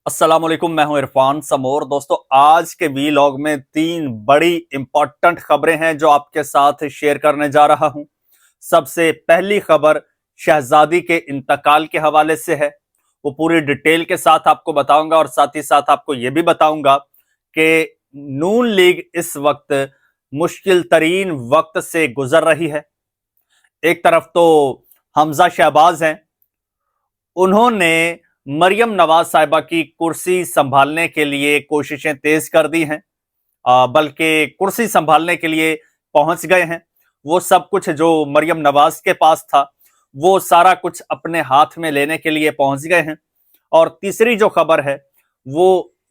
अस्सलाम वालेकुम, मैं हूं इरफान समोर। दोस्तों, आज के वीलॉग में तीन बड़ी इंपॉर्टेंट खबरें हैं जो आपके साथ शेयर करने जा रहा हूं। सबसे पहली खबर शहजादी के इंतकाल के हवाले से है। वो पूरी डिटेल के साथ आपको बताऊंगा और साथ ही साथ आपको यह भी बताऊंगा कि नून लीग इस वक्त मुश्किल तरीन वक्त से गुजर रही है। एक तरफ तो हमजा शहबाज हैं, उन्होंने मरियम नवाज साहिबा की कुर्सी संभालने के लिए कोशिशें तेज कर दी हैं, बल्कि कुर्सी संभालने के लिए पहुंच गए हैं। वो सब कुछ जो मरियम नवाज के पास था वो सारा कुछ अपने हाथ में लेने के लिए पहुंच गए हैं। और तीसरी जो खबर है वो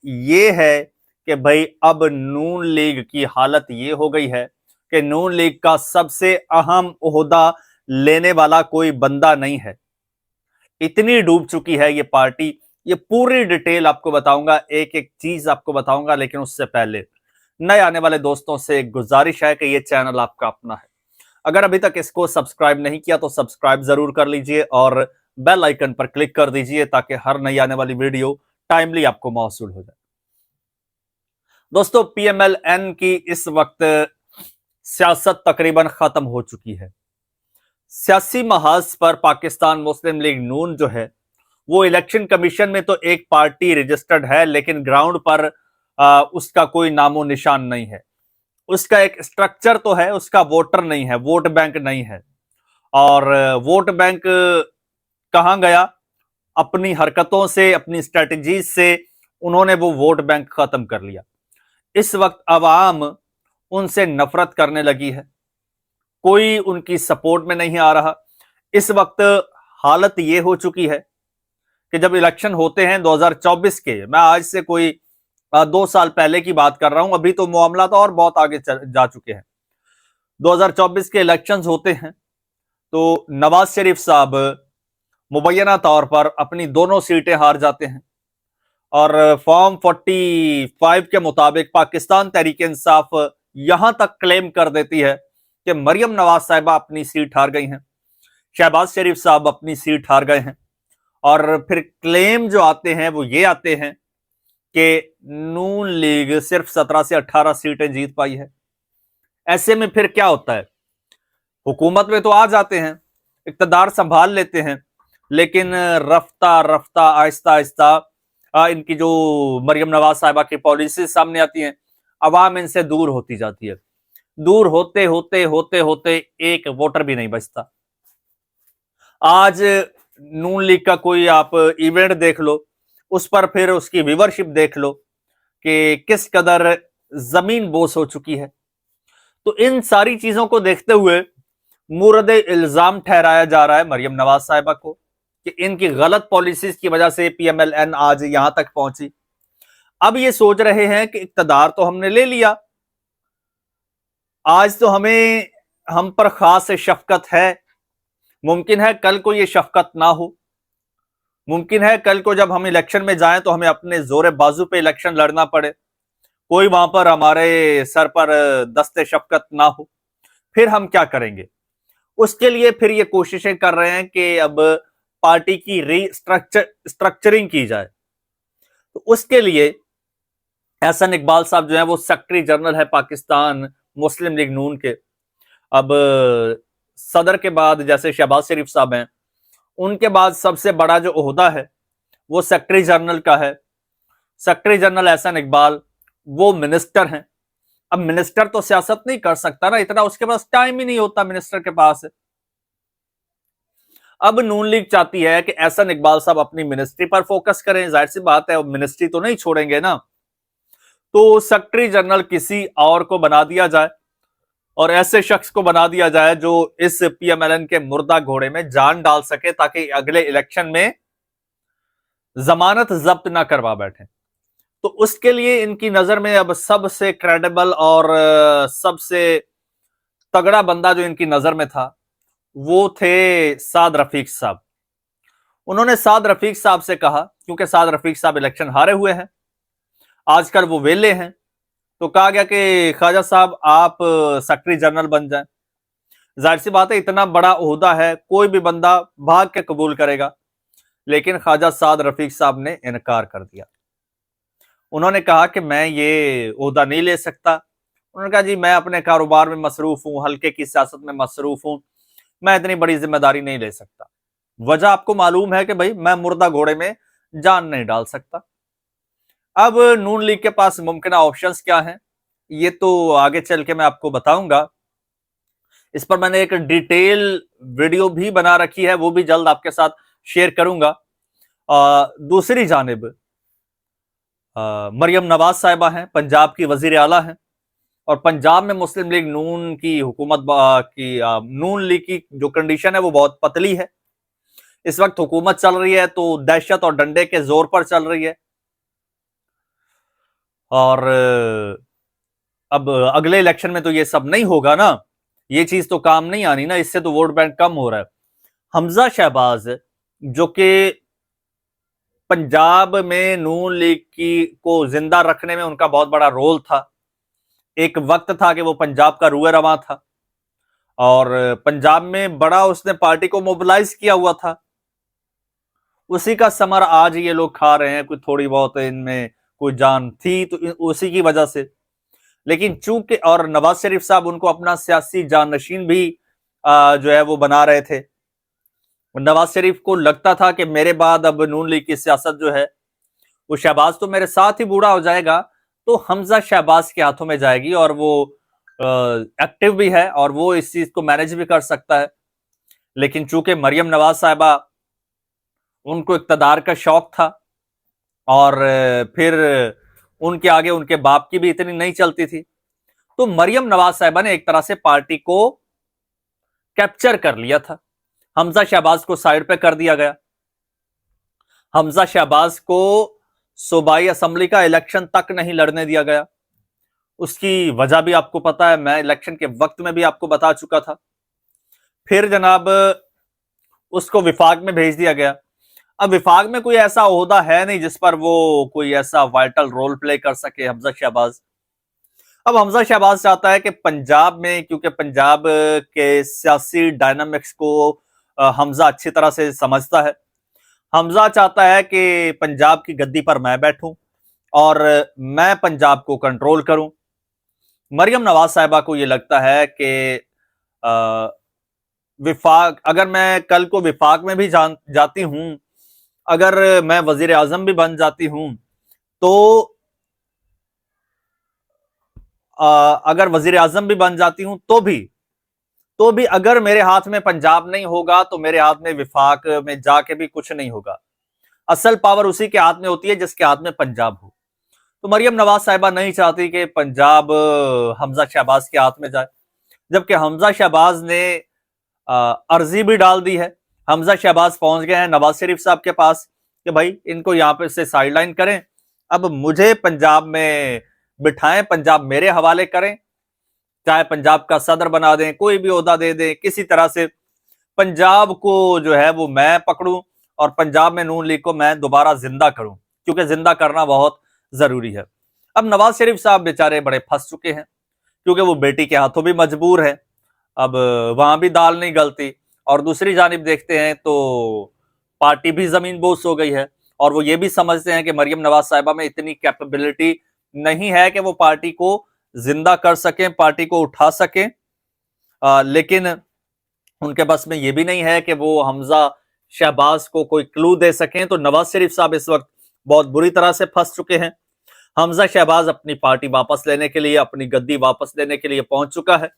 ये है कि भाई अब नून लीग की हालत ये हो गई है कि नून लीग का सबसे अहम ओहदा लेने वाला कोई बंदा नहीं है। इतनी डूब चुकी है ये पार्टी। ये पूरी डिटेल आपको बताऊंगा, एक एक चीज आपको बताऊंगा, लेकिन उससे पहले नए आने वाले दोस्तों से एक गुजारिश है कि ये चैनल आपका अपना है। अगर अभी तक इसको सब्सक्राइब नहीं किया तो सब्सक्राइब जरूर कर लीजिए और बेल आइकन पर क्लिक कर दीजिए ताकि हर नई आने वाली वीडियो टाइमली आपको मौसूल हो जाए। दोस्तों, पीएमएलएन की इस वक्त सियासत तकरीबन खत्म हो चुकी है। सियासी महाज पर पाकिस्तान मुस्लिम लीग नून जो है वो इलेक्शन कमीशन में तो एक पार्टी रजिस्टर्ड है, लेकिन ग्राउंड पर उसका कोई नामो निशान नहीं है। उसका एक स्ट्रक्चर तो है, उसका वोटर नहीं है, वोट बैंक नहीं है। और वोट बैंक कहां गया? अपनी हरकतों से, अपनी स्ट्रेटजी से उन्होंने वो वोट बैंक खत्म कर लिया। इस वक्त अवाम उनसे नफरत करने लगी है, कोई उनकी सपोर्ट में नहीं आ रहा। इस वक्त हालत यह हो चुकी है कि जब इलेक्शन होते हैं 2024 के, मैं आज से कोई 2 साल पहले की बात कर रहा हूं, अभी तो मामला तो और बहुत आगे जा चुके हैं। 2024 के इलेक्शंस होते हैं तो नवाज शरीफ साहब मुबैना तौर पर अपनी दोनों सीटें हार जाते हैं और फॉर्म 45 के मुताबिक पाकिस्तान तहरीक इंसाफ यहां तक क्लेम कर देती है कि मरियम नवाज साहिबा अपनी सीट हार गई हैं, शहबाज शरीफ साहब अपनी सीट हार गए हैं। और फिर क्लेम जो आते हैं वो ये आते हैं कि नून लीग सिर्फ 17 से 18 सीटें जीत पाई है। ऐसे में फिर क्या होता है? हुकूमत में तो आ जाते हैं, इक्तदार संभाल लेते हैं, लेकिन रफ्ता रफ्ता आहिस्ता आहिस्ता इनकी जो मरियम नवाज साहिबा की पॉलिसी सामने आती हैं, अवाम इनसे दूर होती जाती है। दूर होते होते होते होते एक वोटर भी नहीं बचता। आज नून लीग का कोई आप इवेंट देख लो, उस पर फिर उसकी व्यूवरशिप देख लो कि किस कदर जमीन बोस हो चुकी है। तो इन सारी चीजों को देखते हुए मुर्द इल्जाम ठहराया जा रहा है मरियम नवाज साहिबा को कि इनकी गलत पॉलिसीज की वजह से पीएमएलएन आज यहां तक पहुंची। अब ये सोच रहे हैं कि इक्तदार तो हमने ले लिया, आज तो हमें हम पर खास शफकत है। मुमकिन है कल को ये शफकत ना हो, मुमकिन है कल को जब हम इलेक्शन में जाएं तो हमें अपने जोरे बाजू पे इलेक्शन लड़ना पड़े, कोई वहां पर हमारे सर पर दस्ते शफकत ना हो। फिर हम क्या करेंगे? उसके लिए फिर ये कोशिशें कर रहे हैं कि अब पार्टी की स्ट्रक्चरिंग की जाए। तो उसके लिए एहसन इकबाल साहब जो है वो सेक्रेटरी जनरल है पाकिस्तान मुस्लिम लीग नून के। अब सदर के बाद जैसे शहबाज शरीफ साहब हैं, उनके बाद सबसे बड़ा जो ओहदा है वो सेक्रेटरी जनरल का है। सेक्रेटरी जनरल एहसन इकबाल वो मिनिस्टर हैं। अब मिनिस्टर तो सियासत नहीं कर सकता ना, इतना उसके पास टाइम ही नहीं होता मिनिस्टर के पास। अब नून लीग चाहती है कि एहसन इकबाल साहब अपनी मिनिस्ट्री पर फोकस करें। जाहिर सी बात है, मिनिस्ट्री तो नहीं छोड़ेंगे ना। तो सेक्रेटरी जनरल किसी और को बना दिया जाए और ऐसे शख्स को बना दिया जाए जो इस पीएमएलएन के मुर्दा घोड़े में जान डाल सके ताकि अगले इलेक्शन में जमानत जब्त ना करवा बैठे। तो उसके लिए इनकी नजर में अब सबसे क्रेडिबल और सबसे तगड़ा बंदा जो इनकी नजर में था वो थे साद रफीक साहब। उन्होंने साद रफीक साहब से कहा, क्योंकि साद रफीक साहब इलेक्शन हारे हुए हैं, आजकल वो वेले हैं, तो कहा गया कि ख्वाजा साहब आप सेक्रेटरी जनरल बन जाएं। जाहिर सी बात है, इतना बड़ा ओहदा है, कोई भी बंदा भाग के कबूल करेगा, लेकिन ख्वाजा साद रफीक साहब ने इनकार कर दिया। उन्होंने कहा कि मैं ये ओहदा नहीं ले सकता। उन्होंने कहा जी मैं अपने कारोबार में मसरूफ हूं, हल्के की सियासत में मसरूफ हूं, मैं इतनी बड़ी जिम्मेदारी नहीं ले सकता। वजह आपको मालूम है कि भाई मैं मुर्दा घोड़े में जान नहीं डाल सकता। अब नून लीग के पास मुमकिन ऑप्शंस क्या हैं, ये तो आगे चल के मैं आपको बताऊंगा। इस पर मैंने एक डिटेल वीडियो भी बना रखी है, वो भी जल्द आपके साथ शेयर करूंगा। दूसरी जानिब मरियम नवाज साहिबा हैं, पंजाब की वजीर आला हैं, और पंजाब में मुस्लिम लीग नून की हुकूमत नून लीग की जो कंडीशन है वो बहुत पतली है। इस वक्त हुकूमत चल रही है तो दहशत और डंडे के जोर पर चल रही है। और अब अगले इलेक्शन में तो ये सब नहीं होगा ना, ये चीज तो काम नहीं आनी ना, इससे तो वोट बैंक कम हो रहा है। हमजा शहबाज जो कि पंजाब में नून लीग की को जिंदा रखने में उनका बहुत बड़ा रोल था। एक वक्त था कि वो पंजाब का रूए रवां था और पंजाब में बड़ा उसने पार्टी को मोबिलाइज किया हुआ था। उसी का समर आज ये लोग खा रहे हैं, कोई थोड़ी बहुत इनमें कोई जान थी तो उसी की वजह से। लेकिन चूंकि और नवाज शरीफ साहब उनको अपना सियासी जानशीन भी जो है वो बना रहे थे। नवाज शरीफ को लगता था कि मेरे बाद अब नून लीग की सियासत जो है वो शहबाज तो मेरे साथ ही बूढ़ा हो जाएगा, तो हमजा शहबाज के हाथों में जाएगी और वो एक्टिव भी है और वो इस चीज को मैनेज भी कर सकता है। लेकिन चूंकि मरियम नवाज साहिबा उनको इक्तदार का शौक था और फिर उनके आगे उनके बाप की भी इतनी नहीं चलती थी, तो मरियम नवाज साहिबा ने एक तरह से पार्टी को कैप्चर कर लिया था। हमजा शहबाज को साइड पे कर दिया गया। हमजा शहबाज को सूबाई असेंबली का इलेक्शन तक नहीं लड़ने दिया गया। उसकी वजह भी आपको पता है, मैं इलेक्शन के वक्त में भी आपको बता चुका था। फिर जनाब उसको विफाक में भेज दिया गया। अब विफाक में कोई ऐसा ओहदा है नहीं जिस पर वो कोई ऐसा वाइटल रोल प्ले कर सके हमजा शहबाज। अब हमजा शहबाज चाहता है कि पंजाब में, क्योंकि पंजाब के सियासी डायनामिक्स को हमजा अच्छी तरह से समझता है। हमजा चाहता है कि पंजाब की गद्दी पर मैं बैठूं और मैं पंजाब को कंट्रोल करूं। मरियम नवाज साहिबा को यह लगता है कि विफाक, अगर मैं कल को विफाक में भी जाती हूं, अगर मैं वजीर आजम भी बन जाती हूं, तो अगर वजीर आजम भी बन जाती हूं तो भी अगर मेरे हाथ में पंजाब नहीं होगा तो मेरे हाथ में विफाक में जाके भी कुछ नहीं होगा। असल पावर उसी के हाथ में होती है जिसके हाथ में पंजाब हो। तो मरियम नवाज साहिबा नहीं चाहती कि पंजाब हमजा शहबाज के हाथ में जाए, जबकि हमजा शहबाज ने अर्जी भी डाल दी है। हमजा शहबाज पहुंच गए हैं नवाज शरीफ साहब के पास कि भाई इनको यहां पे से साइडलाइन करें, अब मुझे पंजाब में बिठाएं, पंजाब मेरे हवाले करें, चाहे पंजाब का सदर बना दें, कोई भी ओहदा दे दें, किसी तरह से पंजाब को जो है वो मैं पकड़ूं और पंजाब में नून लीग को मैं दोबारा जिंदा करूं, क्योंकि जिंदा करना बहुत जरूरी है। अब नवाज शरीफ साहब बेचारे बड़े फंस चुके हैं, क्योंकि वो बेटी के हाथों भी मजबूर है। अब वहां भी दाल नहीं गलती, और दूसरी जानिब देखते हैं तो पार्टी भी जमीन बोस हो गई है और वो ये भी समझते हैं कि मरियम नवाज साहिबा में इतनी कैपेबिलिटी नहीं है कि वो पार्टी को जिंदा कर सकें, पार्टी को उठा सकें। लेकिन उनके बस में ये भी नहीं है कि वो हमजा शहबाज को कोई क्लू दे सकें। तो नवाज शरीफ साहब इस वक्त बहुत बुरी तरह से फंस चुके हैं। हमजा शहबाज अपनी पार्टी वापस लेने के लिए, अपनी गद्दी वापस लेने के लिए पहुंच चुका है।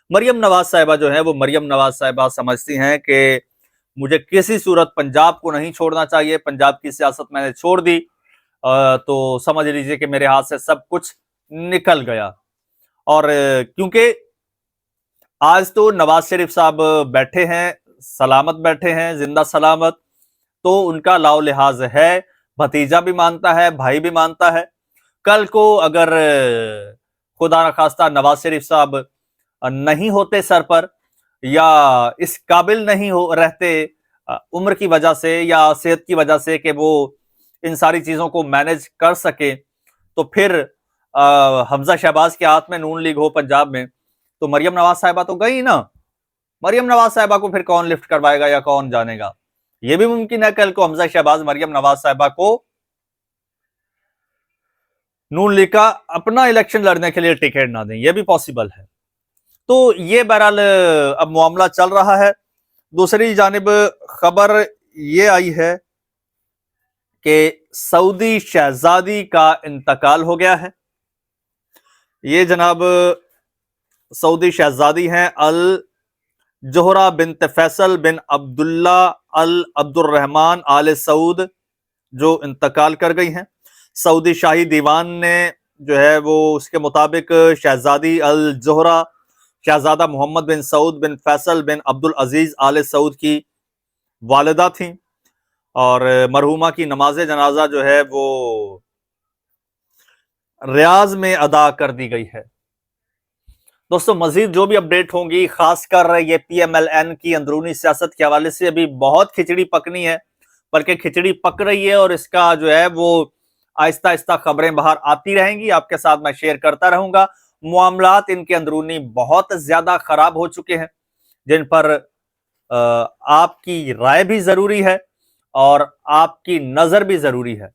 मरियम नवाज साहिबा जो है वो मरियम नवाज साहिबा समझती हैं कि मुझे किसी सूरत पंजाब को नहीं छोड़ना चाहिए, पंजाब की सियासत मैंने छोड़ दी तो समझ लीजिए कि मेरे हाथ से सब कुछ निकल गया। और क्योंकि आज तो नवाज शरीफ साहब बैठे हैं, सलामत बैठे हैं, जिंदा सलामत, तो उनका लाओ लिहाज है, भतीजा भी मानता है, भाई भी मानता है। कल को अगर खुदा न खास्ता नवाज शरीफ साहब नहीं होते सर पर, या इस काबिल नहीं हो रहते उम्र की वजह से या सेहत की वजह से कि वो इन सारी चीजों को मैनेज कर सके, तो फिर हमजा शहबाज के हाथ में नून लीग हो पंजाब में, तो मरियम नवाज साहिबा तो गई ना। मरियम नवाज साहिबा को फिर कौन लिफ्ट करवाएगा या कौन जानेगा। यह भी मुमकिन है कल को हमजा शहबाज मरियम नवाज साहिबा को नून लीग का अपना इलेक्शन लड़ने के लिए टिकट ना दें, यह भी पॉसिबल है। तो ये बहरहाल अब मामला चल रहा है। दूसरी जानिब खबर ये आई है कि सऊदी शहजादी का इंतकाल हो गया है। ये जनाब सऊदी शहजादी हैं अल जोहरा बिन फैसल बिन अब्दुल्ला अल अब्दुर्रहमान आल सऊद, जो इंतकाल कर गई हैं। सऊदी शाही दीवान ने जो है वो उसके मुताबिक शहजादी अल जोहरा शहजादा मोहम्मद बिन सऊद बिन फैसल बिन अब्दुल अजीज आल सऊद की वालिदा थी और मरहुमा की नमाज जनाजा जो है वो रियाज में अदा कर दी गई है। दोस्तों मजीद जो भी अपडेट होंगी, खासकर ये PMLN की अंदरूनी सियासत के हवाले से अभी बहुत खिचड़ी पकनी है, बल्कि खिचड़ी पक रही है और इसका जो है वो आहिस्ता आहिस्ता खबरें बाहर आती रहेंगी, आपके साथ मैं शेयर करता रहूंगा। मामलात इनके अंदरूनी बहुत ज्यादा खराब हो चुके हैं, जिन पर आपकी राय भी जरूरी है और आपकी नजर भी जरूरी है।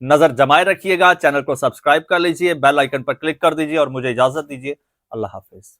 नजर जमाए रखिएगा, चैनल को सब्सक्राइब कर लीजिए, बेल आइकन पर क्लिक कर दीजिए और मुझे इजाजत दीजिए। अल्लाह हाफिज।